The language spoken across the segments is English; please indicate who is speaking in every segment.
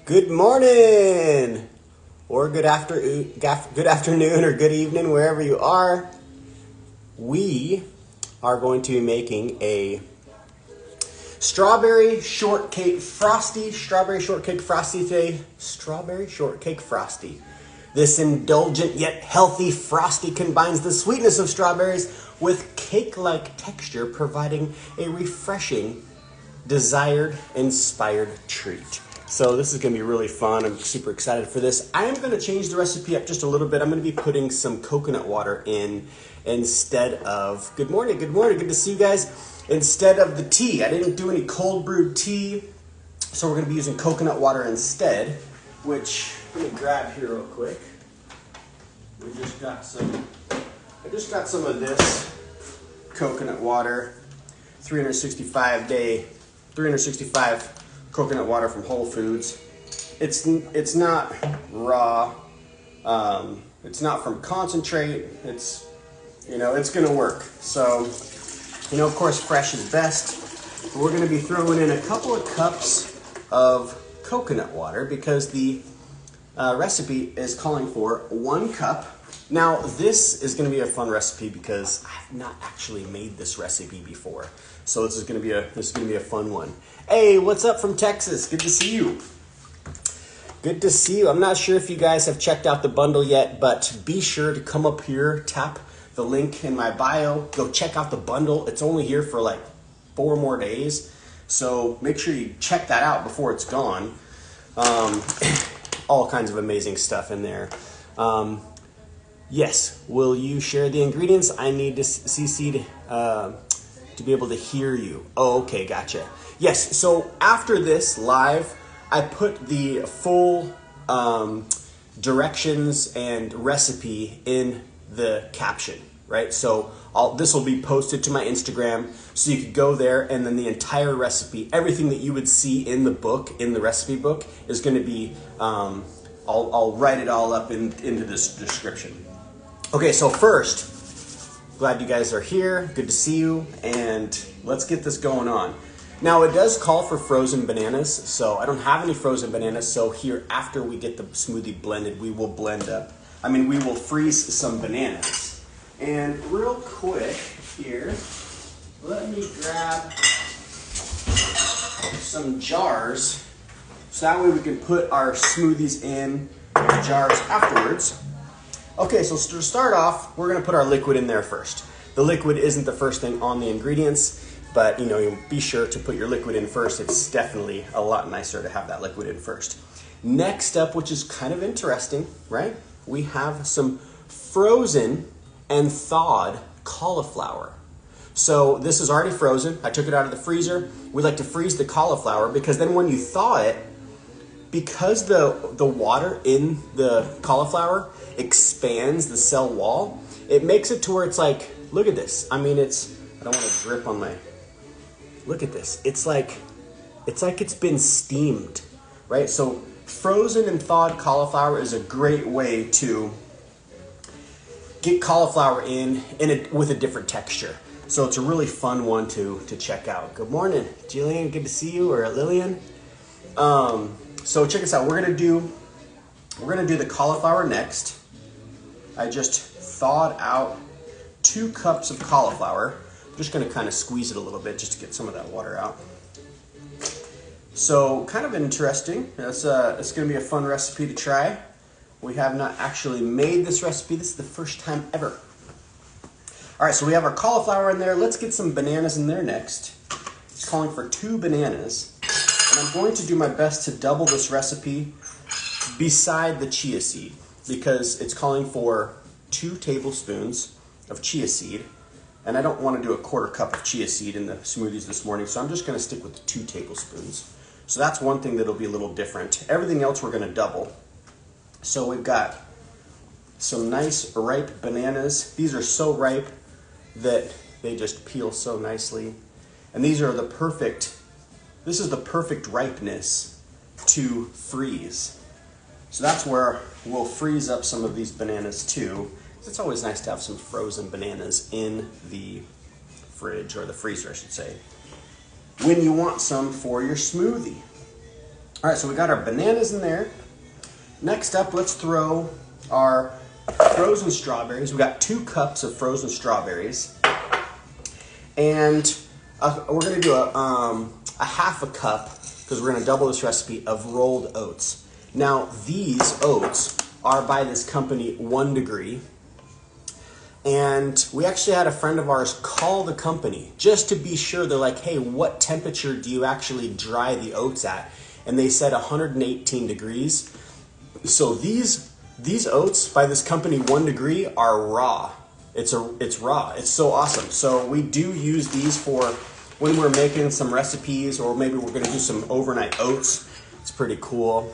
Speaker 1: Good morning, or good afternoon, or good evening, wherever you are. We are going to be making a strawberry shortcake frosty today. Strawberry shortcake frosty. This indulgent yet healthy frosty combines the sweetness of strawberries with cake-like texture, providing a refreshing, desired, inspired treat. So this is going to be really fun. I'm super excited for this. I am going to change the recipe up just a little bit. I'm going to be putting some coconut water in instead of, good morning, good to see you guys, instead of the tea. I didn't do any cold brewed tea, so we're going to be using coconut water instead, which, let me grab here real quick. I just got some of this coconut water, 365 coconut water from Whole Foods. It's not raw. It's not from concentrate. It's gonna work. So, of course, fresh is best. We're gonna be throwing in a couple of cups of coconut water because the recipe is calling for 1 cup. Now, this is going to be a fun recipe because I have not actually made this recipe before. So this is going to be a fun one. Hey, what's up from Texas? Good to see you. Good to see you. I'm not sure if you guys have checked out the bundle yet, but be sure to come up here, tap the link in my bio, go check out the bundle. It's only here for like 4 more days. So make sure you check that out before it's gone. All kinds of amazing stuff in there. Yes, will you share the ingredients? I need to CC to be able to hear you. Oh, okay, gotcha. Yes, so after this live, I put the full directions and recipe in the caption, right? So this will be posted to my Instagram, so you could go there, and then the entire recipe, everything that you would see in the book, in the recipe book, is going to be, I'll write it all up into this description. Okay, so first, glad you guys are here. Good to see you, and let's get this going on. Now, it does call for frozen bananas, so I don't have any frozen bananas, so here, after we get the smoothie blended, we will we will freeze some bananas. And real quick here, let me grab some jars, so that way we can put our smoothies in the jars afterwards. Okay, so to start off, we're gonna put our liquid in there first. The liquid isn't the first thing on the ingredients, but you'll be sure to put your liquid in first. It's definitely a lot nicer to have that liquid in first. Next up, which is kind of interesting, right? We have some frozen and thawed cauliflower. So this is already frozen. I took it out of the freezer. We like to freeze the cauliflower because then when you thaw it, because the water in the cauliflower expands the cell wall, it makes it to where it's like, look at this. I don't want to drip on my, look at this. It's like it's been steamed, right? So frozen and thawed cauliflower is a great way to get cauliflower in it with a different texture. So it's a really fun one to check out. Good morning, Jillian, good to see you, or Lillian. So check this out. We're gonna do the cauliflower next. I just thawed out 2 cups of cauliflower. I'm just gonna kind of squeeze it a little bit just to get some of that water out. So kind of interesting. It's gonna be a fun recipe to try. We have not actually made this recipe. This is the first time ever. All right, so we have our cauliflower in there. Let's get some bananas in there next. It's calling for 2 bananas. And I'm going to do my best to double this recipe beside the chia seed because it's calling for 2 tablespoons of chia seed. And I don't want to do a 1/4 cup of chia seed in the smoothies this morning, so I'm just going to stick with 2 tablespoons. So that's one thing that'll be a little different. Everything else we're going to double. So we've got some nice ripe bananas. These are so ripe that they just peel so nicely. And these are this is the perfect ripeness to freeze. So that's where we'll freeze up some of these bananas too. It's always nice to have some frozen bananas in the fridge, or the freezer, I should say, when you want some for your smoothie. All right, so we got our bananas in there. Next up, let's throw our frozen strawberries. We got 2 cups of frozen strawberries. And we're gonna do a half a cup, because we're gonna double this recipe, of rolled oats. Now, these oats are by this company 1 Degree. And we actually had a friend of ours call the company just to be sure. They're like, hey, what temperature do you actually dry the oats at? And they said 118 degrees. So these oats by this company 1 Degree are raw. It's raw. It's so awesome. So we do use these for when we're making some recipes, or maybe we're gonna do some overnight oats. It's pretty cool.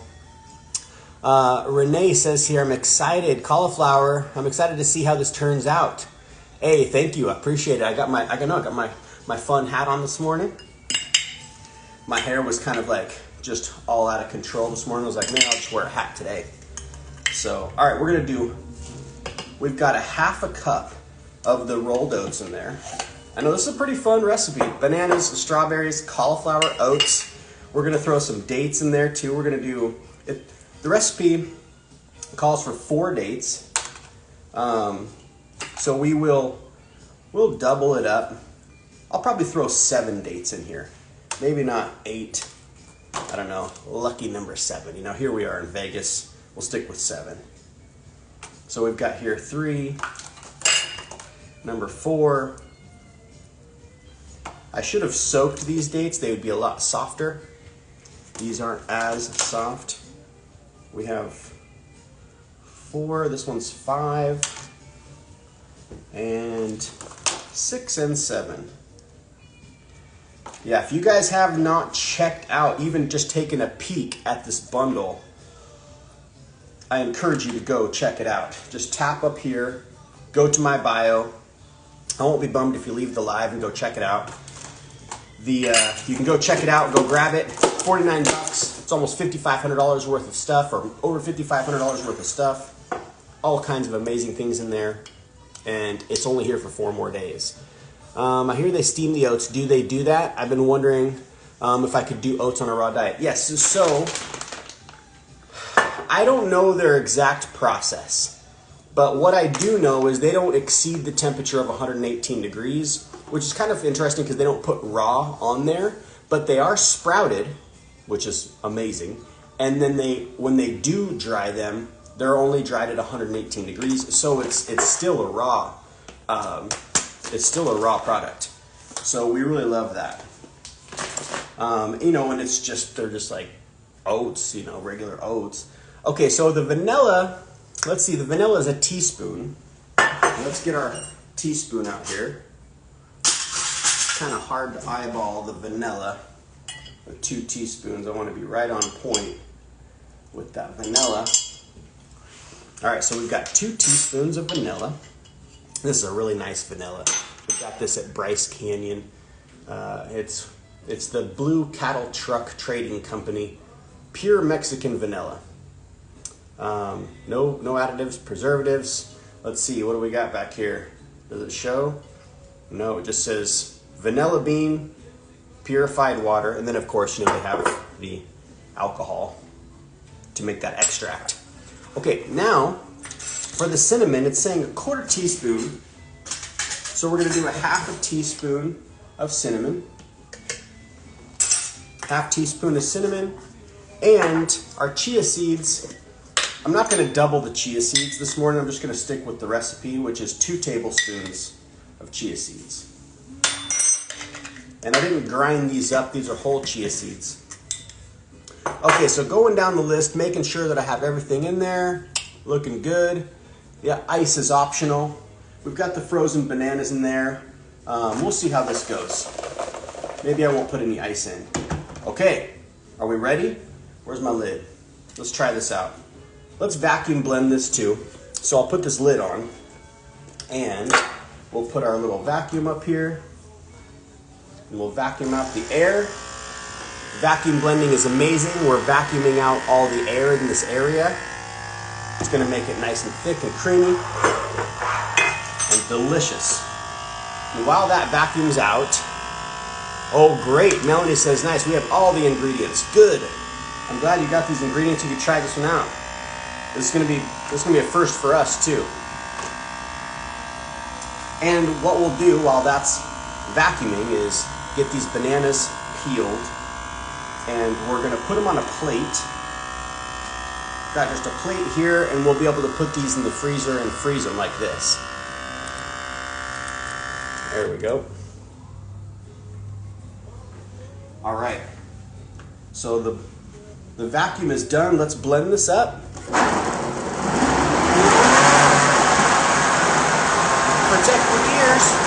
Speaker 1: Renee says here, I'm excited. Cauliflower, I'm excited to see how this turns out. Hey, thank you. I appreciate it. I got my fun hat on this morning. My hair was kind of like just all out of control this morning. I was like, man, I'll just wear a hat today. So, all right, we've got a half a cup of the rolled oats in there. I know this is a pretty fun recipe. Bananas, strawberries, cauliflower, oats. We're gonna throw some dates in there too. We're gonna do it. The recipe calls for 4 dates. So we'll double it up. I'll probably throw 7 dates in here. Maybe not 8. I don't know. Lucky number 7. You know, here we are in Vegas. We'll stick with 7. So we've got here 3, number 4. I should have soaked these dates. They would be a lot softer. These aren't as soft. We have 4. This one's 5. And 6 and 7. Yeah, if you guys have not checked out, even just taken a peek at this bundle, I encourage you to go check it out. Just tap up here, go to my bio. I won't be bummed if you leave the live and go check it out. You can go check it out, go grab it. $49. It's almost $5,500 worth of stuff, or over $5,500 worth of stuff. All kinds of amazing things in there. And it's only here for 4 more days. I hear they steam the oats. Do they do that? I've been wondering if I could do oats on a raw diet. Yes, so I don't know their exact process, but what I do know is they don't exceed the temperature of 118 degrees, which is kind of interesting because they don't put raw on there, but they are sprouted, which is amazing. And then when they do dry them, they're only dried at 118 degrees, so it's still a raw. It's still a raw product. So we really love that. You know, and they're just like oats, you know, regular oats. Okay, so the vanilla, let's see, the vanilla is a teaspoon. Let's get our teaspoon out here. Kind of hard to eyeball the vanilla with 2 teaspoons. I want to be right on point with that vanilla. All right, so we've got 2 teaspoons of vanilla. This is a really nice vanilla. We got this at Bryce Canyon. It's the Blue Cattle Truck Trading Company, pure Mexican vanilla. No additives, preservatives. Let's see, what do we got back here? Does it show? No, it just says vanilla bean, purified water, and then of course, you know, they have the alcohol to make that extract. Okay, now for the cinnamon, it's saying 1/4 teaspoon. So we're gonna do a 1/2 teaspoon of cinnamon, 1/2 teaspoon of cinnamon, and our chia seeds. I'm not gonna double the chia seeds this morning. I'm just gonna stick with the recipe, which is 2 tablespoons of chia seeds. And I didn't grind these up. These are whole chia seeds. Okay, so going down the list, making sure that I have everything in there, looking good. Yeah, ice is optional. We've got the frozen bananas in there. We'll see how this goes. Maybe I won't put any ice in. Okay, are we ready? Where's my lid? Let's try this out. Let's vacuum blend this too. So I'll put this lid on and we'll put our little vacuum up here and we'll vacuum out the air. Vacuum blending is amazing. We're vacuuming out all the air in this area. It's gonna make it nice and thick and creamy and delicious. And while that vacuums out, oh great, Melanie says, nice, we have all the ingredients, good. I'm glad you got these ingredients. You could try this one out. This is gonna be a first for us too. And what we'll do while that's vacuuming is get these bananas peeled, and we're gonna put them on a plate. Got just a plate here, and we'll be able to put these in the freezer and freeze them like this. There we go. All right. So the vacuum is done. Let's blend this up. Protect your ears.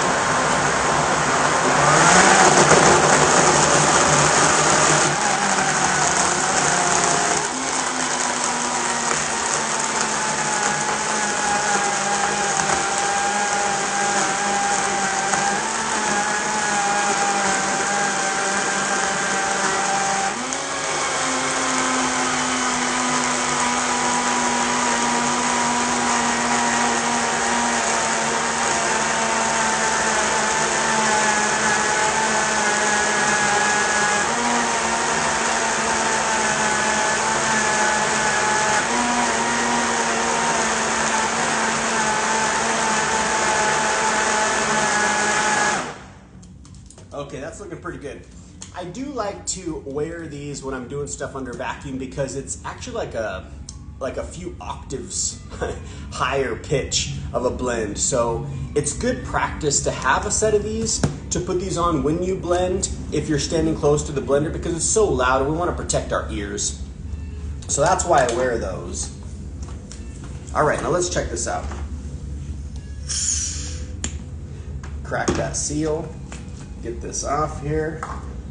Speaker 1: Okay, that's looking pretty good. I do like to wear these when I'm doing stuff under vacuum because it's actually like a few octaves higher pitch of a blend. So it's good practice to have a set of these, to put these on when you blend if you're standing close to the blender, because it's so loud and we want to protect our ears. So that's why I wear those. All right, now let's check this out. Crack that seal. Get this off here.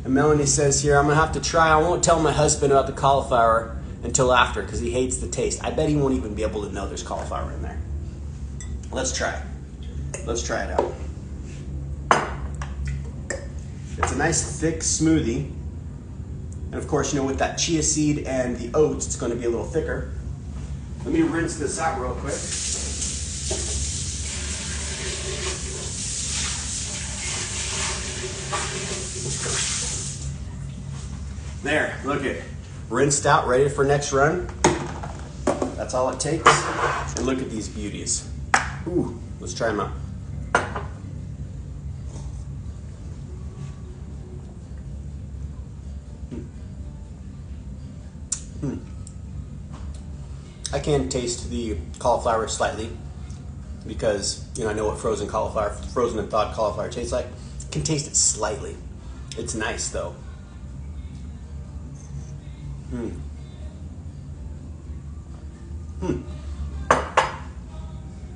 Speaker 1: And Melanie says here, I'm gonna have to try. I won't tell my husband about the cauliflower until after because he hates the taste. I bet he won't even be able to know there's cauliflower in there. Let's try it. Let's try it out. It's a nice thick smoothie. And of course, you know, with that chia seed and the oats, it's gonna be a little thicker. Let me rinse this out real quick. There, look it. Rinsed out, ready for next run. That's all it takes. And look at these beauties. Ooh, let's try them out. I can taste the cauliflower slightly because, you know, I know what frozen and thawed cauliflower tastes like. I can taste it slightly. It's nice though.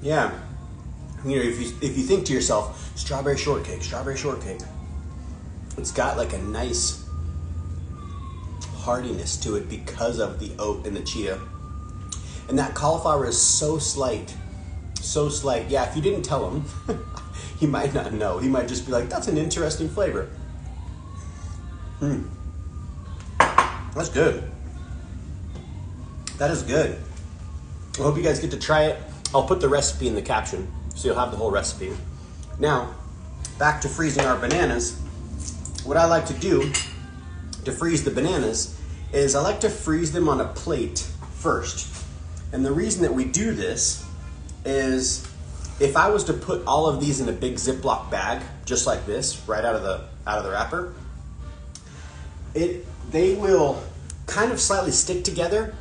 Speaker 1: Yeah. You know, if you think to yourself, strawberry shortcake. It's got like a nice hardiness to it because of the oat and the chia. And that cauliflower is so slight. Yeah, if you didn't tell him, he might not know. He might just be like, that's an interesting flavor. That's good. That is good. I hope you guys get to try it. I'll put the recipe in the caption, so you'll have the whole recipe. Now, back to freezing our bananas. What I like to do to freeze the bananas is I like to freeze them on a plate first. And the reason that we do this is if I was to put all of these in a big Ziploc bag, just like this, right out of the wrapper, they will kind of slightly stick together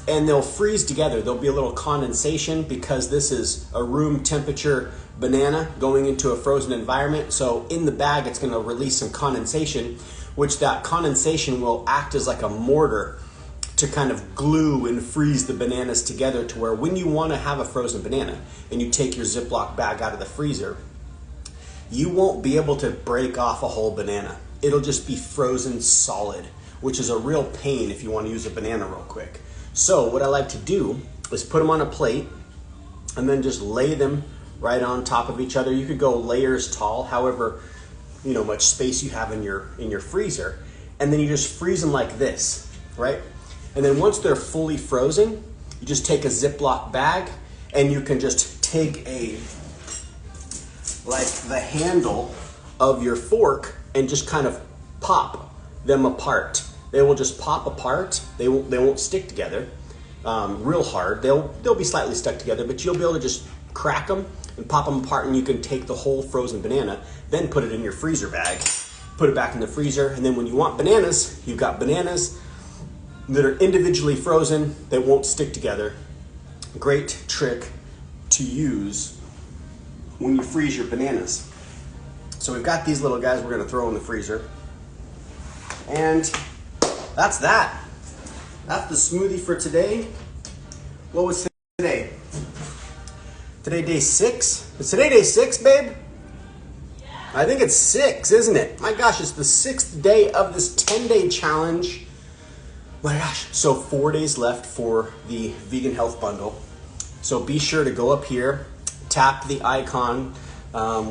Speaker 1: and they'll freeze together. There'll be a little condensation because this is a room temperature banana going into a frozen environment. So in the bag, it's gonna release some condensation, which that condensation will act as like a mortar to kind of glue and freeze the bananas together to where when you wanna have a frozen banana and you take your Ziploc bag out of the freezer, you won't be able to break off a whole banana. It'll just be frozen solid, which is a real pain if you wanna use a banana real quick. So what I like to do is put them on a plate and then just lay them right on top of each other. You could go layers tall, however, you know, much space you have in your freezer. And then you just freeze them like this, right? And then once they're fully frozen, you just take a Ziploc bag and you can just take like the handle of your fork and just kind of pop them apart they will just pop apart. They won't stick together real hard. They'll be slightly stuck together, but you'll be able to just crack them and pop them apart, and you can take the whole frozen banana, then put it in your freezer bag, put it back in the freezer, and then when you want bananas, you've got bananas that are individually frozen that won't stick together. Great trick to use when you freeze your bananas. So we've got these little guys we're gonna throw in the freezer. And that's that. That's the smoothie for today. What was today? Today day 6? Is today day 6, babe? I think it's 6, isn't it? My gosh, it's the 6th day of this 10-day challenge. My gosh, so 4 days left for the vegan health bundle. So be sure to go up here, tap the icon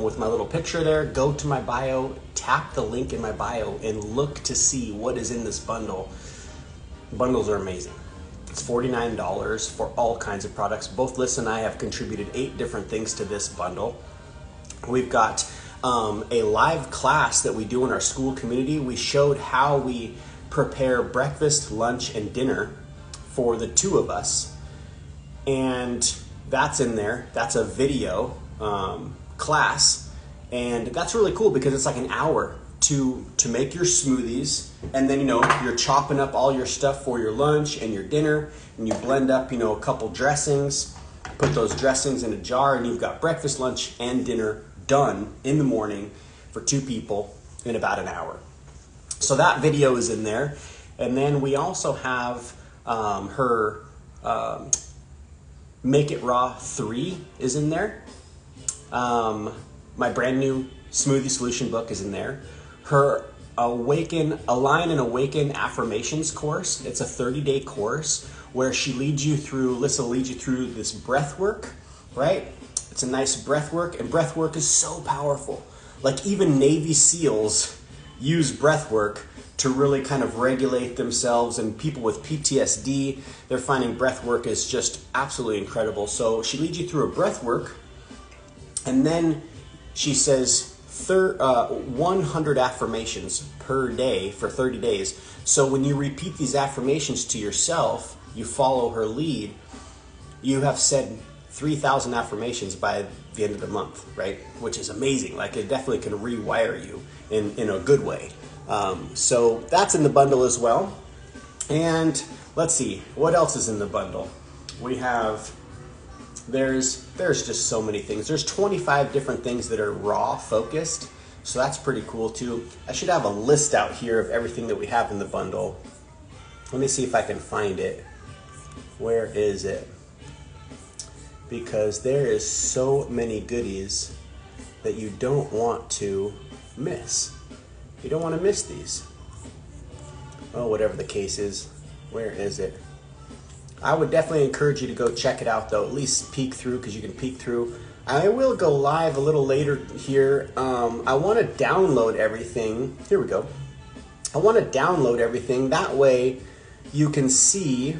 Speaker 1: with my little picture there, go to my bio, tap the link in my bio, and look to see what is in this bundle. Bundles are amazing. It's $49 for all kinds of products. Both Liz and I have contributed 8 different things to this bundle. We've got a live class that we do in our school community. We showed how we prepare breakfast, lunch, and dinner for the 2 of us. And that's in there. That's a video class. And that's really cool because it's like an hour to make your smoothies, and then you're chopping up all your stuff for your lunch and your dinner, and you blend up a couple dressings, put those dressings in a jar, and you've got breakfast, lunch, and dinner done in the morning for 2 people in about an hour. So that video is in there. And then we also have her Make It Raw 3 is in there. My brand new smoothie solution book is in there. Her Align and Awaken Affirmations course. It's a 30-day course where Lissa leads you through this breath work, right? It's a nice breath work, and breath work is so powerful. Like even Navy SEALs use breath work to really kind of regulate themselves, and people with PTSD, they're finding breath work is just absolutely incredible. So she leads you through a breath work, and then she says 100 affirmations per day for 30 days. So when you repeat these affirmations to yourself, you follow her lead, you have said 3,000 affirmations by the end of the month, right? Which is amazing. Like it definitely can rewire you in a good way. So that's in the bundle as well. And let's see, what else is in the bundle? We have, there's just so many things. There's 25 different things that are raw focused. So that's pretty cool too. I should have a list out here of everything that we have in the bundle. Let me see if I can find it. Where is it? Because there is so many goodies that you don't want to miss. You don't want to miss these. Oh, whatever the case is. Where is it? I would definitely encourage you to go check it out though. At least peek through, because you can peek through. I will go live a little later here. I want to download everything. Here we go. I want to download everything. That way you can see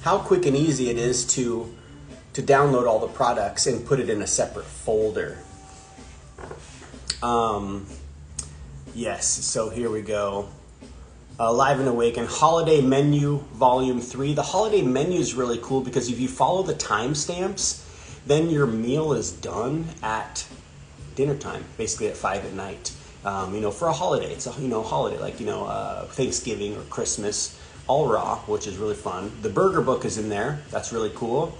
Speaker 1: how quick and easy it is to download all the products and put it in a separate folder. Yes, so here we go. Live and Awaken, Holiday Menu Volume 3. The Holiday Menu is really cool because if you follow the timestamps, then your meal is done at dinner time, basically at 5 at night. For a holiday, it's a holiday like Thanksgiving or Christmas, all raw, which is really fun. The burger book is in there. That's really cool.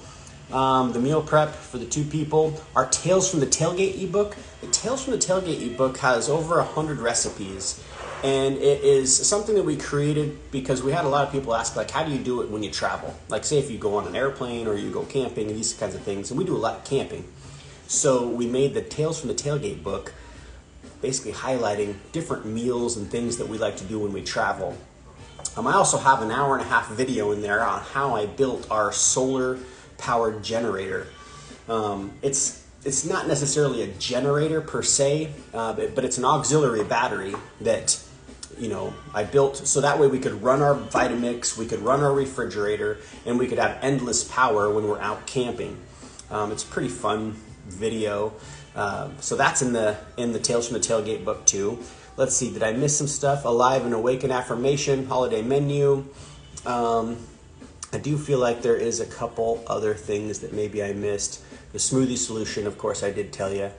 Speaker 1: The meal prep for the 2 people. Our Tales from the Tailgate ebook. The Tales from the Tailgate ebook has over 100 recipes, and it is something that we created because we had a lot of people ask, like, how do you do it when you travel? Like, say if you go on an airplane or you go camping and these kinds of things, and we do a lot of camping. So we made the Tales from the Tailgate book, basically highlighting different meals and things that we like to do when we travel. I also have an hour-and-a-half video in there on how I built our solar powered generator. It's not necessarily a generator per se, but it's an auxiliary battery that I built so that way we could run our Vitamix, we could run our refrigerator, and we could have endless power when we're out camping. It's a pretty fun video. So that's in the Tales from the Tailgate book too. Let's see, did I miss some stuff? Alive and Awaken, Affirmation, holiday menu. I do feel like there is a couple other things that maybe I missed. The smoothie solution, of course, I did tell you.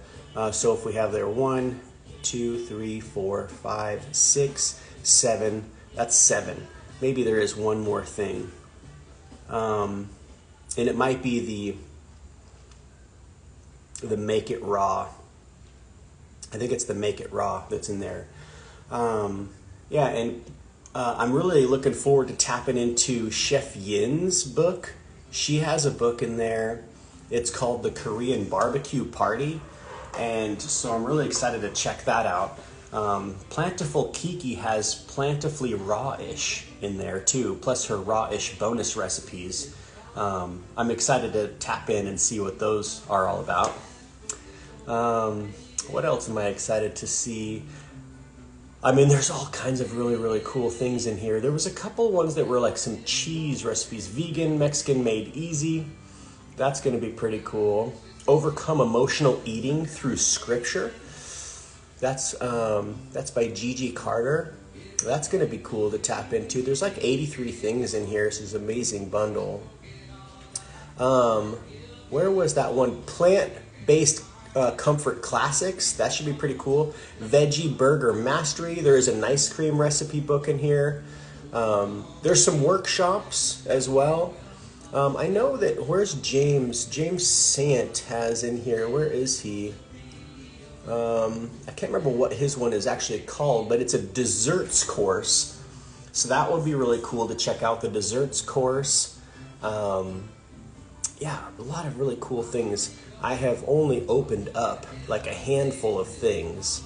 Speaker 1: So if we have there 1, 2, 3, 4, 5, 6, 7, that's 7. Maybe there is one more thing. And it might be the Make It Raw. I think it's the Make It Raw that's in there. Yeah, and I'm really looking forward to tapping into Chef Yin's book. She has a book in there. It's called The Korean Barbecue Party. And so I'm really excited to check that out. Plentiful Kiki has Plentifully Raw-ish in there too, plus her raw-ish bonus recipes. I'm excited to tap in and see what those are all about. What else am I excited to see? I mean, there's all kinds of really, really cool things in here. There was a couple ones that were like some cheese recipes. Vegan, Mexican made easy. That's going to be pretty cool. Overcome emotional eating through scripture. That's by Gigi Carter. That's going to be cool to tap into. There's like 83 things in here. So it's an amazing bundle. Where was that one? Plant-based comfort classics. That should be pretty cool. Veggie burger mastery. There is an ice cream recipe book in here. There's some workshops as well. I know that, where's James? James Sant has in here. Where is he? I can't remember what his one is actually called, but it's a desserts course. So that would be really cool to check out, the desserts course. Yeah, a lot of really cool things. I have only opened up like a handful of things.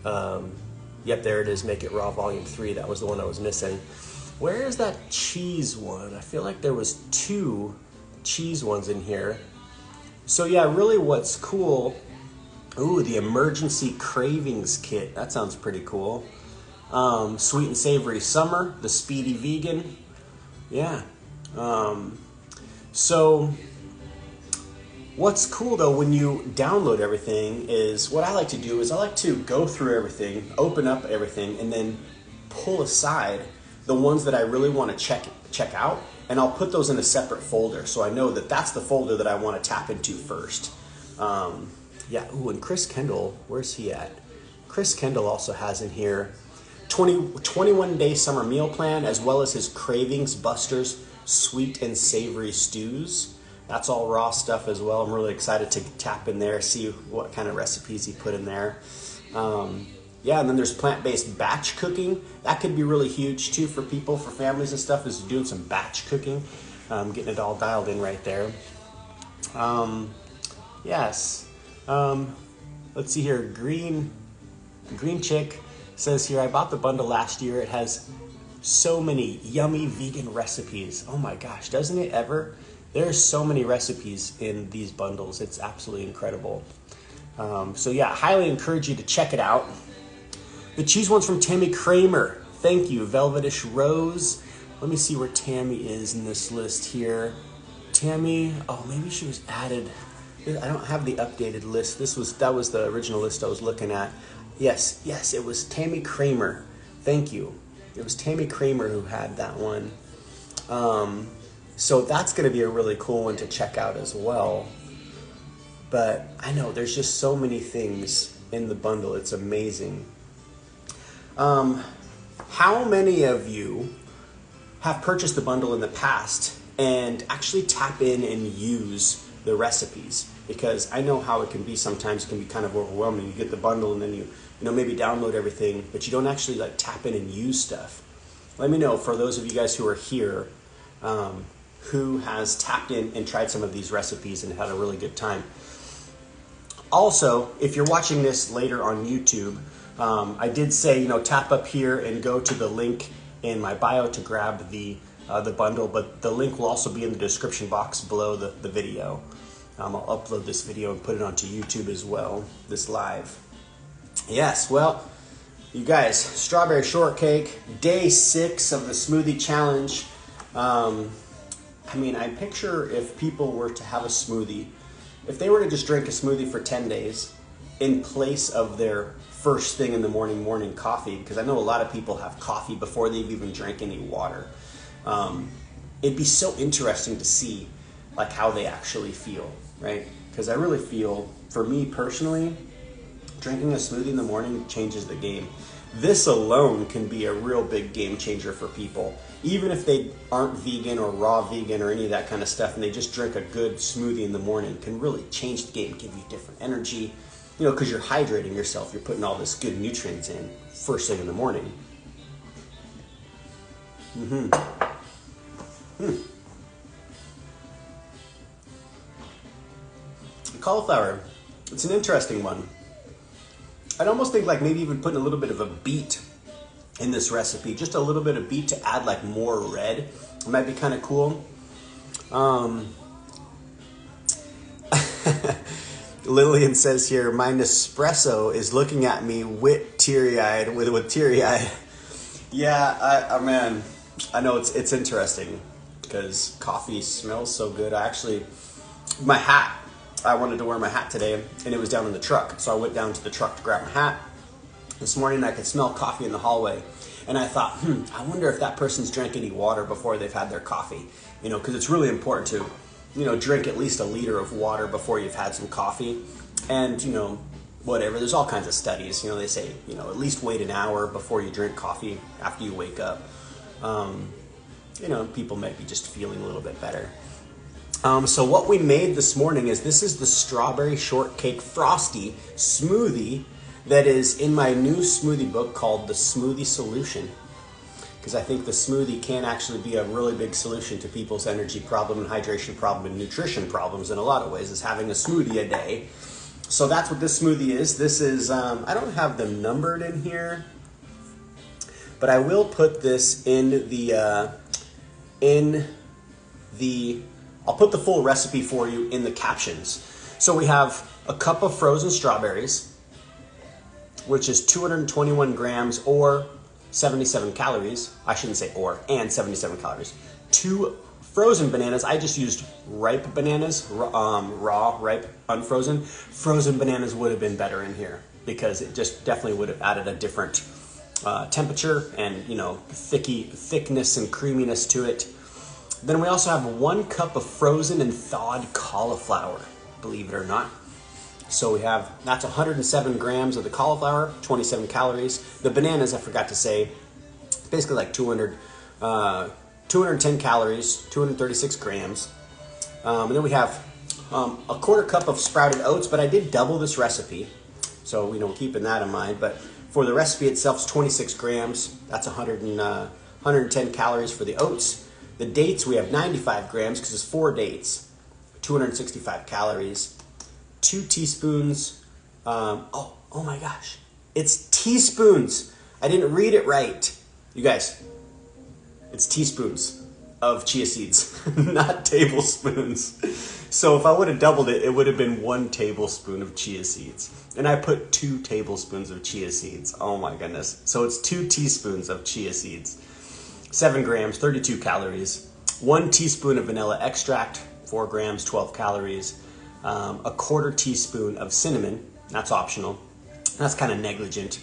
Speaker 1: Yep, there it is, Make It Raw Volume 3. That was the one I was missing. Where is that cheese one? I feel like there was 2 cheese ones in here. So yeah, really what's cool, ooh, the Emergency Cravings Kit. That sounds pretty cool. Sweet and Savory Summer, the Speedy Vegan. Yeah. So what's cool though when you download everything is, what I like to do is I like to go through everything, open up everything, and then pull aside the ones that I really want to check out, and I'll put those in a separate folder so I know that that's the folder that I want to tap into first. Yeah, ooh, and Chris Kendall, where's he at? Chris Kendall also has in here 21-day summer meal plan, as well as his Cravings Busters sweet and savory stews. That's all raw stuff as well. I'm really excited to tap in there, see what kind of recipes he put in there. Yeah, and then there's plant-based batch cooking. That could be really huge too for people, for families and stuff, is doing some batch cooking. Getting it all dialed in right there. Yes. Let's see here. Green Chick says here, I bought the bundle last year. It has so many yummy vegan recipes. Oh my gosh, doesn't it ever? There's so many recipes in these bundles. It's absolutely incredible. So yeah, highly encourage you to check it out. The cheese one's from Tammy Kramer. Thank you. Velvetish Rose. Let me see where Tammy is in this list here. Tammy, oh, maybe she was added. I don't have the updated list. That was the original list I was looking at. Yes, it was Tammy Kramer. Thank you. It was Tammy Kramer who had that one. So that's going to be a really cool one to check out as well. But I know there's just so many things in the bundle. It's amazing. How many of you have purchased the bundle in the past and actually tap in and use the recipes? Because I know how it can be sometimes. It can be kind of overwhelming. You get the bundle and then you maybe download everything, but you don't actually like tap in and use stuff. Let me know, for those of you guys who are here, who has tapped in and tried some of these recipes and had a really good time. Also, if you're watching this later on YouTube, I did say, tap up here and go to the link in my bio to grab the bundle, but the link will also be in the description box below the video. I'll upload this video and put it onto YouTube as well, this live. Yes, well, you guys, strawberry shortcake, day 6 of the smoothie challenge. I picture if people were to have a smoothie, if they were to just drink a smoothie for 10 days, in place of their first thing in the morning coffee, because I know a lot of people have coffee before they've even drank any water. It'd be so interesting to see like how they actually feel, right? Because I really feel, for me personally, drinking a smoothie in the morning changes the game. This alone can be a real big game changer for people. Even if they aren't vegan or raw vegan or any of that kind of stuff, and they just drink a good smoothie in the morning, can really change the game, give you different energy, you know, because you're hydrating yourself. You're putting all this good nutrients in first thing in the morning. Cauliflower, it's an interesting one. I'd almost think like maybe even putting a little bit of a beet in this recipe, just a little bit of beet to add like more red. It might be kind of cool. Lillian says here, my Nespresso is looking at me with teary-eyed. Yeah, man, I know it's interesting because coffee smells so good. My hat, I wanted to wear my hat today, and it was down in the truck. So I went down to the truck to grab my hat. This morning I could smell coffee in the hallway. And I thought, I wonder if that person's drank any water before they've had their coffee. You know, because it's really important to, you know, drink at least a liter of water before you've had some coffee. And, you know, whatever, there's all kinds of studies. You know, they say, you know, at least wait an hour before you drink coffee after you wake up. You know, people might be just feeling a little bit better. So what we made this morning this is the strawberry shortcake frosty smoothie that is in my new smoothie book called The Smoothie Solution. Because I think the smoothie can actually be a really big solution to people's energy problem and hydration problem and nutrition problems in a lot of ways, is having a smoothie a day. So that's what this smoothie is. This is, I don't have them numbered in here, but I will put this I'll put the full recipe for you in the captions. So we have a cup of frozen strawberries, which is 221 grams or 77 calories. I shouldn't say and 77 calories. 2 frozen bananas. I just used ripe bananas, raw, ripe, unfrozen. Frozen bananas would have been better in here because it just definitely would have added a different temperature and, you know, thickness and creaminess to it. Then we also have 1 cup of frozen and thawed cauliflower, believe it or not. So that's 107 grams of the cauliflower, 27 calories. The bananas, I forgot to say, basically like 210 calories, 236 grams. And then we have a quarter cup of sprouted oats, but I did double this recipe. So, you know, keeping that in mind. But for the recipe itself, it's 26 grams. That's 110 calories for the oats. The dates, we have 95 grams because it's 4 dates, 265 calories, 2 teaspoons. Oh my gosh, it's teaspoons. I didn't read it right. You guys, it's teaspoons of chia seeds, not tablespoons. So if I would have doubled it, it would have been 1 tablespoon of chia seeds. And I put 2 tablespoons of chia seeds. Oh my goodness. So it's 2 teaspoons of chia seeds. 7 grams, 32 calories, 1 teaspoon of vanilla extract, 4 grams, 12 calories, a quarter teaspoon of cinnamon, that's optional. That's kind of negligent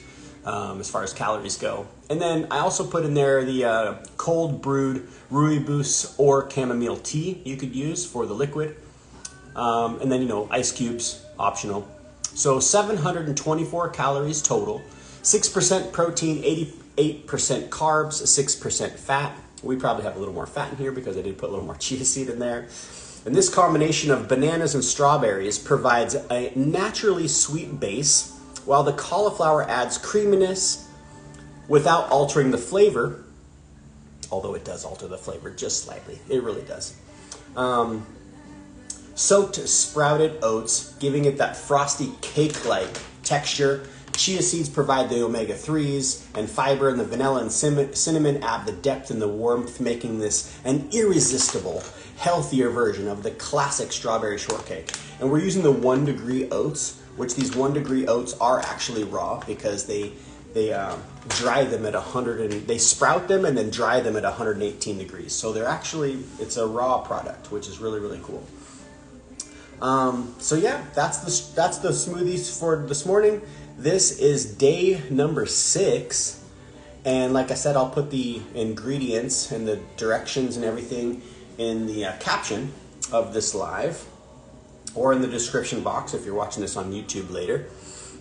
Speaker 1: as far as calories go. And then I also put in there the cold-brewed rooibos or chamomile tea you could use for the liquid. And then, you know, ice cubes, optional. So 724 calories total, 6% protein, 8% carbs, 6% fat. We probably have a little more fat in here because I did put a little more chia seed in there. And this combination of bananas and strawberries provides a naturally sweet base, while the cauliflower adds creaminess without altering the flavor, although it does alter the flavor just slightly. It really does. Soaked sprouted oats, giving it that frosty cake-like texture. Chia seeds provide the omega-3s, and fiber, and the vanilla and cinnamon add the depth and the warmth, making this an irresistible, healthier version of the classic strawberry shortcake. And we're using the 1 degree oats, which these 1 degree oats are actually raw because they dry them at 100 and they sprout them and then dry them at 118 degrees. So it's a raw product, which is really, really cool. So yeah, that's the smoothies for this morning. This is day number 6. And like I said, I'll put the ingredients and the directions and everything in the caption of this live, or in the description box if you're watching this on YouTube later.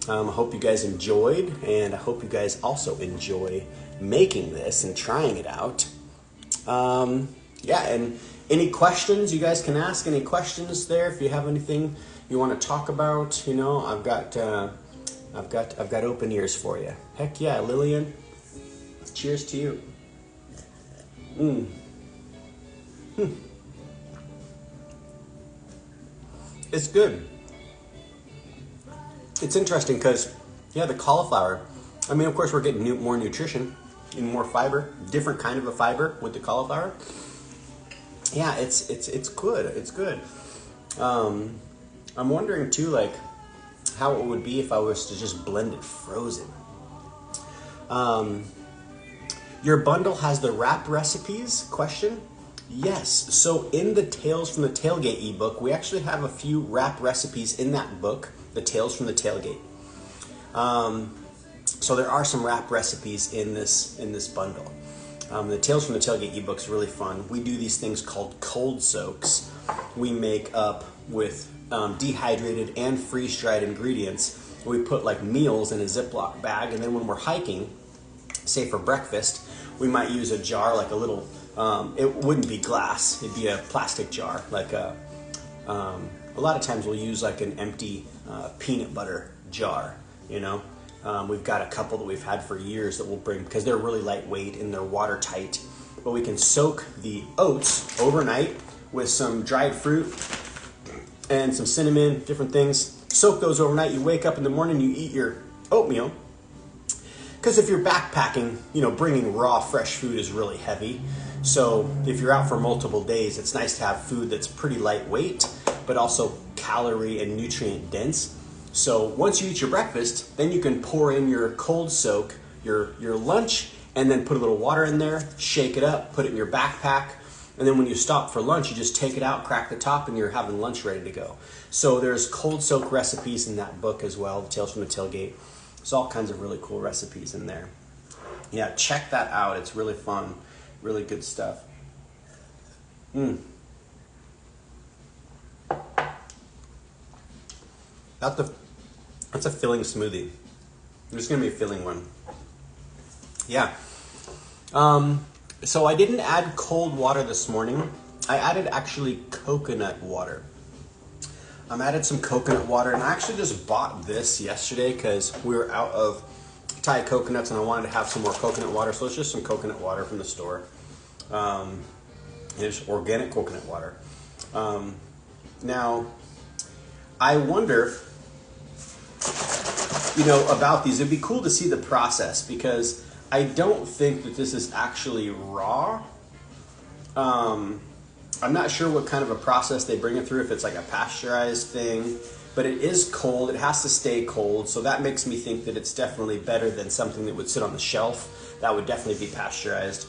Speaker 1: I hope you guys enjoyed, and I hope you guys also enjoy making this and trying it out. Yeah, and any questions you guys can ask, any questions there, if you have anything you want to talk about, you know, I've got open ears for you. Heck yeah, Lillian. Cheers to you. It's good. It's interesting because, yeah, the cauliflower, I mean, of course, we're getting more nutrition and more fiber, different kind of a fiber with the cauliflower. Yeah, it's good. It's good. I'm wondering too, like, how it would be if I was to just blend it frozen. Your bundle has the wrap recipes? Question. Yes. So in the Tales from the Tailgate ebook, we actually have a few wrap recipes in that book, the Tales from the Tailgate. So there are some wrap recipes in this bundle. The Tales from the Tailgate ebook is really fun. We do these things called cold soaks. We make up with dehydrated and freeze-dried ingredients. We put like meals in a Ziploc bag, and then when we're hiking, say for breakfast, we might use a jar, like a little, it wouldn't be glass, it'd be a plastic jar, like a lot of times we'll use like an empty peanut butter jar, you know. We've got a couple that we've had for years that we'll bring because they're really lightweight and they're watertight. But we can soak the oats overnight with some dried fruit and some cinnamon, different things. Soak those overnight. You wake up in the morning, you eat your oatmeal. Because if you're backpacking, you know, bringing raw, fresh food is really heavy. So if you're out for multiple days, it's nice to have food that's pretty lightweight, but also calorie and nutrient dense. So once you eat your breakfast, then you can pour in your cold soak, your lunch, and then put a little water in there, shake it up, put it in your backpack, and then when you stop for lunch, you just take it out, crack the top, and you're having lunch ready to go. So there's cold soak recipes in that book as well, the Tales from the Tailgate. There's all kinds of really cool recipes in there. Yeah, check that out. It's really fun, really good stuff. That's a filling smoothie. There's gonna be a filling one. Yeah. So I didn't add cold water this morning. I added actually coconut water. I added some coconut water, and I actually just bought this yesterday because we were out of Thai coconuts and I wanted to have some more coconut water. So it's just some coconut water from the store. It's organic coconut water. Now, I wonder, you know, about these. It'd be cool to see the process because I don't think that this is actually raw. I'm not sure what kind of a process they bring it through, if it's like a pasteurized thing, but it is cold. It has to stay cold. So that makes me think that it's definitely better than something that would sit on the shelf. That would definitely be pasteurized.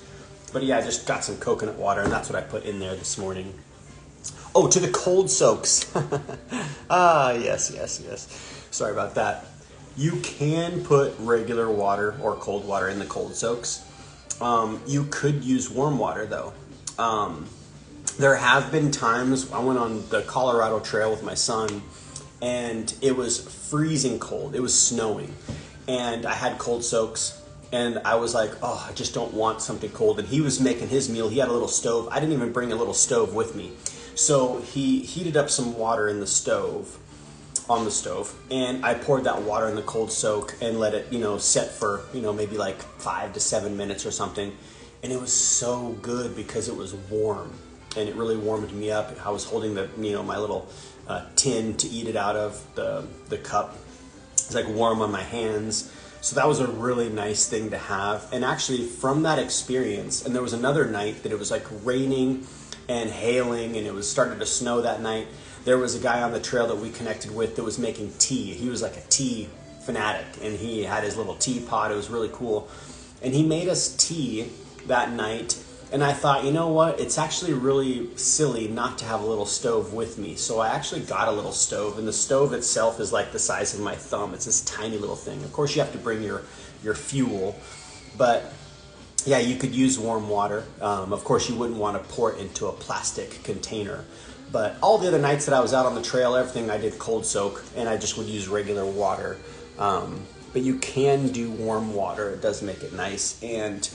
Speaker 1: But yeah, I just got some coconut water, and that's what I put in there this morning. Oh, to the cold soaks. Yes. Sorry about that. You can put regular water or cold water in the cold soaks. You could use warm water though. There have been times I went on the Colorado Trail with my son and it was freezing cold. It was snowing and I had cold soaks and I was like, oh, I just don't want something cold. And he was making his meal. He had a little stove. I didn't even bring a little stove with me. So he heated up some water in the stove, on the stove, and I poured that water in the cold soak and let it, you know, set for, you know, maybe like 5 to 7 minutes or something. And it was so good because it was warm and it really warmed me up. I was holding the, you know, my little tin to eat it out of, the cup. It's like warm on my hands. So that was a really nice thing to have. And actually from that experience, and there was another night that it was like raining and hailing and it was starting to snow that night. There was a guy on the trail that we connected with that was making tea. He was like a tea fanatic and he had his little teapot. It was really cool. And he made us tea that night And I thought, you know what? It's actually really silly not to have a little stove with me. So I actually got a little stove, and the stove itself is like the size of my thumb. It's this tiny little thing. Of course, you have to bring your fuel, but yeah, you could use warm water. Of course, you wouldn't want to pour it into a plastic container. But all the other nights that I was out on the trail, everything I did cold soak, and I just would use regular water. But you can do warm water. It does make it nice, and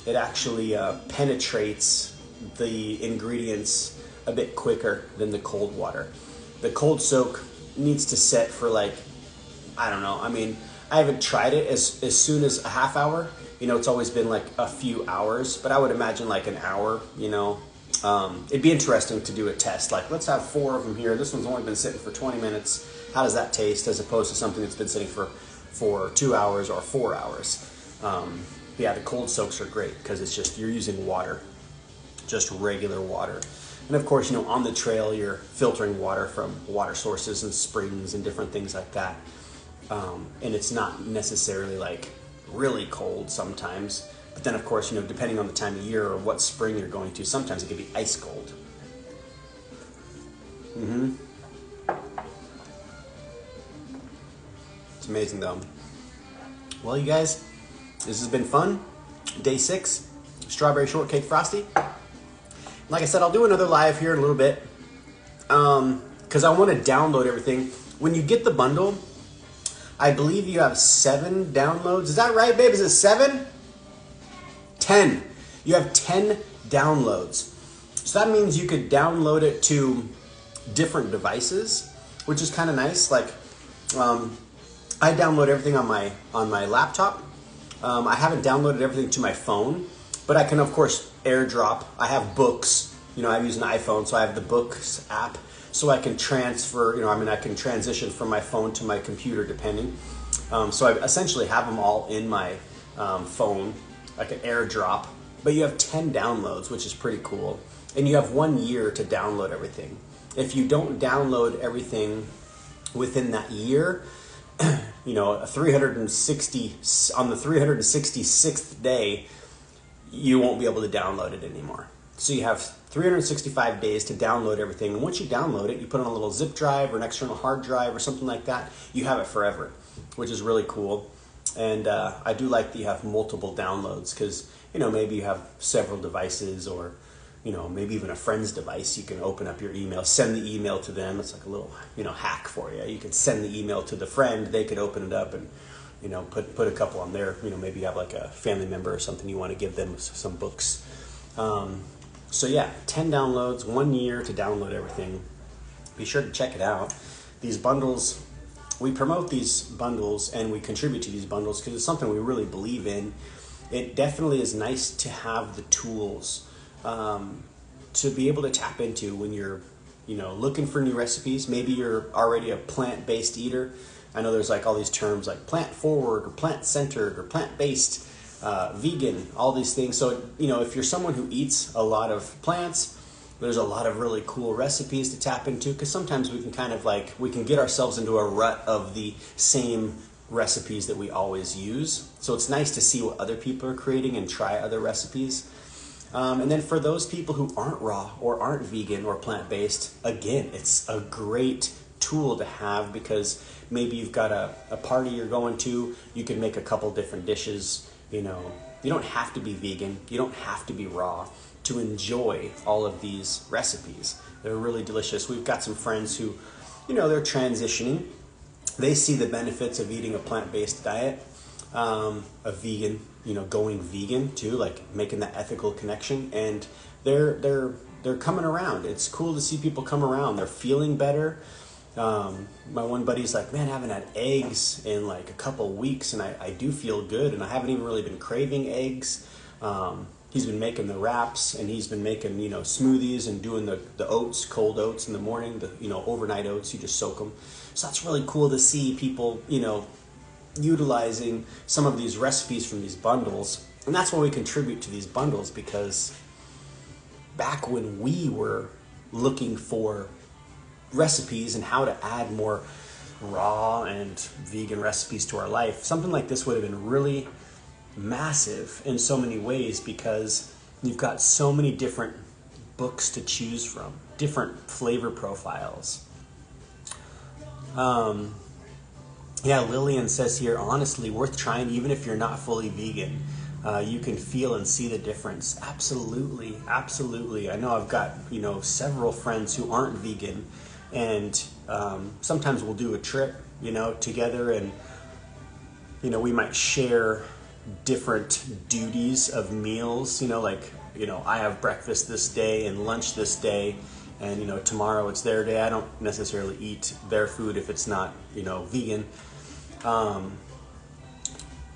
Speaker 1: it actually penetrates the ingredients a bit quicker than the cold water. The cold soak needs to set for like, I don't know. I mean, I haven't tried it as soon as a half hour. You know, it's always been like a few hours, but I would imagine like an hour, you know. It'd be interesting to do a test. Like, let's have 4 of them here. This one's only been sitting for 20 minutes. How does that taste as opposed to something that's been sitting for 2 hours or 4 hours? Yeah, the cold soaks are great because it's just, you're using water, just regular water. And of course, you know, on the trail, you're filtering water from water sources and springs and different things like that. And it's not necessarily like really cold sometimes. But then of course, you know, depending on the time of year or what spring you're going to, sometimes it can be ice cold. It's amazing though. Well, you guys, this has been fun. Day 6, Strawberry Shortcake Frosty. Like I said, I'll do another live here in a little bit because I want to download everything. When you get the bundle, I believe you have 7 downloads. Is that right, babe? Is it 7? 10. You have 10 downloads. So that means you could download it to different devices, which is kind of nice. Like, I download everything on my laptop. I haven't downloaded everything to my phone, but I can of course airdrop. I have books. You know, I use an iPhone, so I have the books app, so I can transfer. You know, I mean, I can transition from my phone to my computer depending. So I essentially have them all in my phone, like an airdrop. But you have 10 downloads, which is pretty cool, and you have 1 year to download everything. If you don't download everything within that year, you know, on the 366th day, you won't be able to download it anymore. So you have 365 days to download everything. And once you download it, you put it on a little zip drive or an external hard drive or something like that. You have it forever, which is really cool. And I do like that you have multiple downloads because, you know, maybe you have several devices or, you know, maybe even a friend's device. You can open up your email, send the email to them. It's like a little, you know, hack for you. You could send the email to the friend. They could open it up and, you know, put a couple on there. You know, maybe you have like a family member or something you want to give them some books. So yeah, 10 downloads, 1 year to download everything. Be sure to check it out. These bundles, we promote these bundles and we contribute to these bundles because it's something we really believe in. It definitely is nice to have the tools to be able to tap into when you're, you know, looking for new recipes. Maybe you're already a plant-based eater. I know there's like all these terms like plant-forward or plant-centered or plant-based, vegan, all these things. So, you know, if you're someone who eats a lot of plants, there's a lot of really cool recipes to tap into because sometimes we can kind of like, we can get ourselves into a rut of the same recipes that we always use. So it's nice to see what other people are creating and try other recipes. And then for those people who aren't raw or aren't vegan or plant-based, again, it's a great tool to have because maybe you've got a party you're going to, you can make a couple different dishes. You know, you don't have to be vegan, you don't have to be raw to enjoy all of these recipes. They're really delicious. We've got some friends who, you know, they're transitioning. They see the benefits of eating a plant-based diet, a vegan, you know, going vegan too, like making that ethical connection, and they're coming around. It's cool to see people come around. They're feeling better. My one buddy's like, man, I haven't had eggs in like a couple weeks and I do feel good and I haven't even really been craving eggs. He's been making the wraps and he's been making, you know, smoothies and doing the oats, cold oats in the morning, the, you know, overnight oats, you just soak them. So that's really cool to see people, you know, utilizing some of these recipes from these bundles. And that's why we contribute to these bundles, because back when we were looking for recipes and how to add more raw and vegan recipes to our life, something like this would have been really massive in so many ways, because You've got so many different books to choose from, different flavor profiles. Yeah, Lillian says here, honestly, worth trying even if you're not fully vegan. You can feel and see the difference. Absolutely, absolutely. I know I've got, several friends who aren't vegan, and sometimes we'll do a trip, together, and, we might share different duties of meals, I have breakfast this day and lunch this day, and tomorrow it's their day. I don't necessarily eat their food if it's not vegan,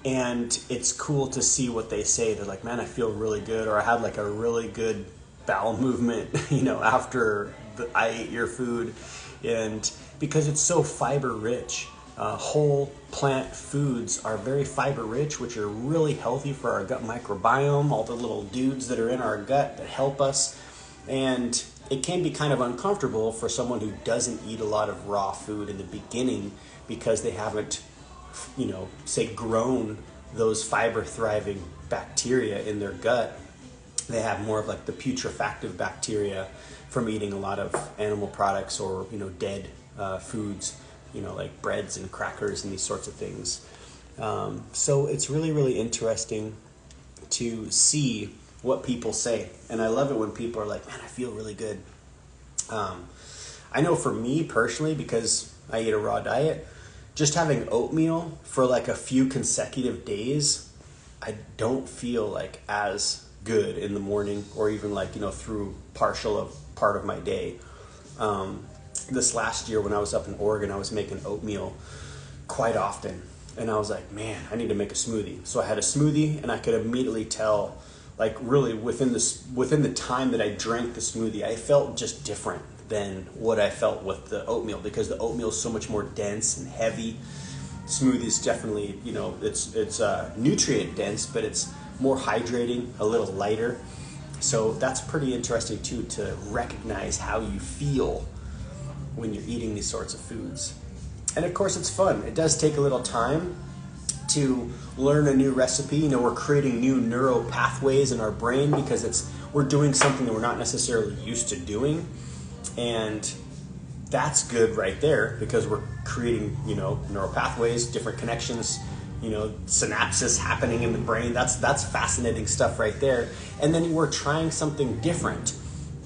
Speaker 1: and it's cool to see what they say. They're like, man, I feel really good, or I had like a really good bowel movement after I ate your food. And because it's so fiber rich, whole plant foods are very fiber rich, which are really healthy for our gut microbiome, all the little dudes that are in our gut that help us. And it can be kind of uncomfortable for someone who doesn't eat a lot of raw food in the beginning because they haven't, say, grown those fiber thriving bacteria in their gut. They have more of like the putrefactive bacteria from eating a lot of animal products or, dead foods, like breads and crackers and these sorts of things. So it's really, really interesting to see what people say. And I love it when people are like, man, I feel really good. I know for me personally, because I eat a raw diet, just having oatmeal for like a few consecutive days, I don't feel like as good in the morning or even like, through part of my day. This last year when I was up in Oregon, I was making oatmeal quite often. And I was like, man, I need to make a smoothie. So I had a smoothie, and I could immediately tell, like really within the time that I drank the smoothie, I felt just different than what I felt with the oatmeal, because the oatmeal is so much more dense and heavy. Smoothie is definitely, it's nutrient dense, but it's more hydrating, a little lighter. So that's pretty interesting too, to recognize how you feel when you're eating these sorts of foods. And of course it's fun. It does take a little time to learn a new recipe. We're creating new neural pathways in our brain because we're doing something that we're not necessarily used to doing. And that's good right there, because we're creating, neural pathways, different connections, synapses happening in the brain. That's fascinating stuff right there. And then we're trying something different.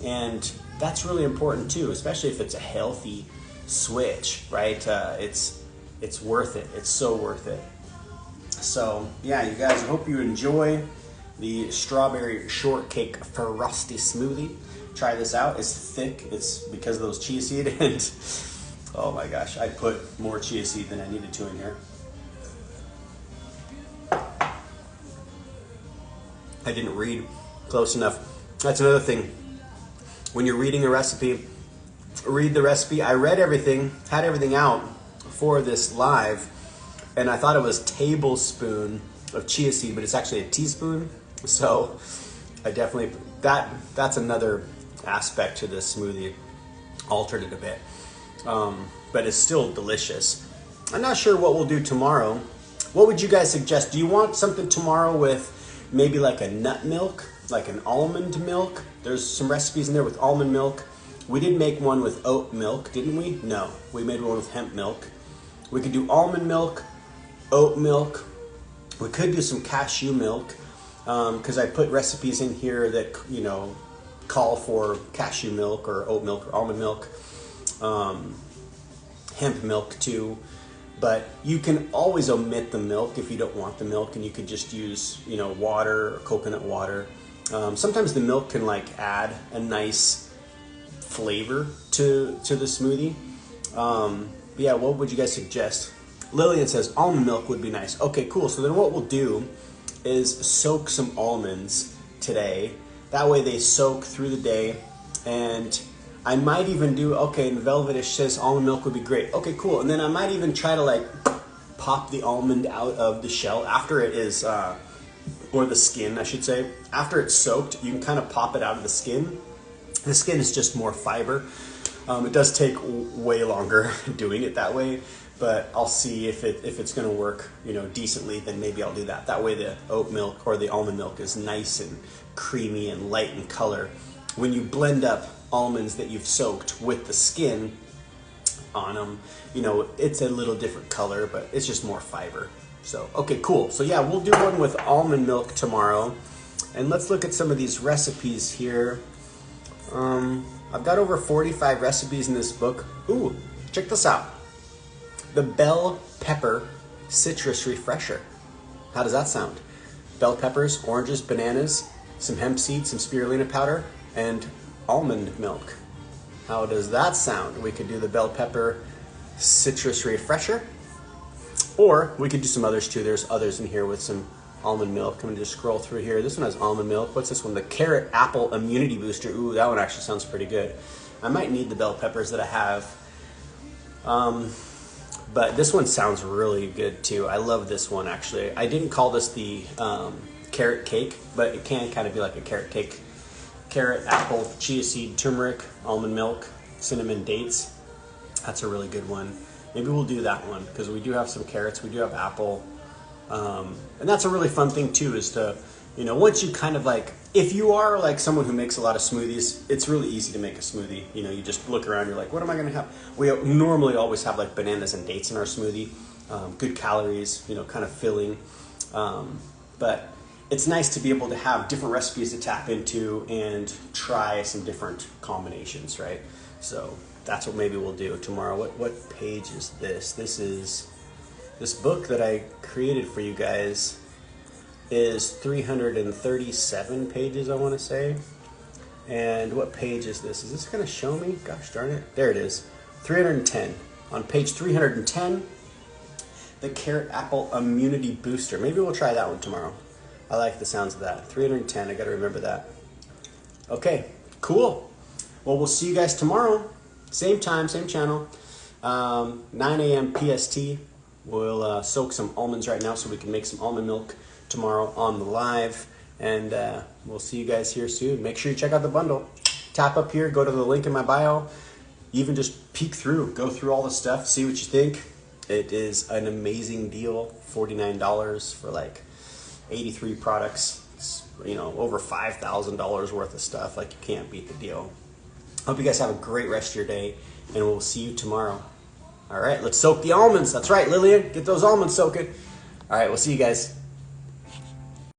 Speaker 1: And that's really important too, especially if it's a healthy switch, right? It's worth it. It's so worth it. So yeah, you guys, I hope you enjoy the strawberry shortcake frosty smoothie. Try this out. It's thick. It's because of those chia seed, and oh my gosh, I put more chia seed than I needed to in here. I didn't read close enough. That's another thing. When you're reading a recipe, read the recipe. I read everything, had everything out for this live, and I thought it was a tablespoon of chia seed, but it's actually a teaspoon. So I definitely, that's another aspect to this smoothie. Altered it a bit, but it's still delicious. I'm not sure what we'll do tomorrow. What would you guys suggest? Do you want something tomorrow with maybe like a nut milk, like an almond milk? There's some recipes in there with almond milk. We did make one with oat milk, didn't we? No, we made one with hemp milk. We could do almond milk, oat milk. We could do some cashew milk, because I put recipes in here that, call for cashew milk or oat milk or almond milk, hemp milk too. But you can always omit the milk if you don't want the milk, and you could just use, water or coconut water. Sometimes the milk can add a nice flavor to the smoothie. Yeah, what would you guys suggest? Lillian says almond milk would be nice. Okay, cool. So then what we'll do is soak some almonds today. That way they soak through the day. And I might even do, okay, and Velvetish says almond milk would be great. Okay, cool. And then I might even try to pop the almond out of the shell after it is, or the skin, I should say. After it's soaked, you can kind of pop it out of the skin. The skin is just more fiber. It does take way longer doing it that way, but I'll see if it's going to work, decently. Then maybe I'll do that. That way the oat milk or the almond milk is nice and creamy and light in color. When you blend up almonds that you've soaked with the skin on them, you know, it's a little different color, but it's just more fiber. So, okay, cool. So yeah, we'll do one with almond milk tomorrow. And let's look at some of these recipes here. I've got over 45 recipes in this book. Ooh, check this out. The bell pepper citrus refresher. How does that sound? Bell peppers, oranges, bananas, some hemp seeds, some spirulina powder, and almond milk. How does that sound? We could do the bell pepper citrus refresher, or we could do some others too. There's others in here with some almond milk. I'm gonna just scroll through here. This one has almond milk. What's this one? The carrot apple immunity booster. Ooh, that one actually sounds pretty good. I might need the bell peppers that I have. But this one sounds really good too. I love this one actually. I didn't call this the carrot cake, but it can kind of be like a carrot cake. Carrot, apple, chia seed, turmeric, almond milk, cinnamon, dates. That's a really good one. Maybe we'll do that one because we do have some carrots, we do have apple. And that's a really fun thing too, is to, you know, once you kind of like, if you are like someone who makes a lot of smoothies, it's really easy to make a smoothie. You know, you just look around, you're like, what am I going to have? We normally always have like bananas and dates in our smoothie. Good calories, you know, kind of filling. But it's nice to be able to have different recipes to tap into and try some different combinations, right? So that's what maybe we'll do tomorrow. What page is this? This is, this book that I created for you guys is 337 pages, I want to say. And what page is this? Is this going to show me? Gosh darn it. There it is. 310. On page 310, the carrot apple immunity booster. Maybe we'll try that one tomorrow. I like the sounds of that. 310, I got to remember that. Okay, cool. Well, we'll see you guys tomorrow. Same time, same channel. 9 a.m. PST. We'll soak some almonds right now so we can make some almond milk tomorrow on the live. And we'll see you guys here soon. Make sure you check out the bundle. Tap up here, go to the link in my bio. Even just peek through, go through all the stuff, see what you think. It is an amazing deal. $49 for like 83 products. It's, you know, over $5,000 worth of stuff. Like, you can't beat the deal. Hope you guys have a great rest of your day, and we'll see you tomorrow. All right, let's soak the almonds. That's right, Lillian, get those almonds soaking. All right, we'll see you guys.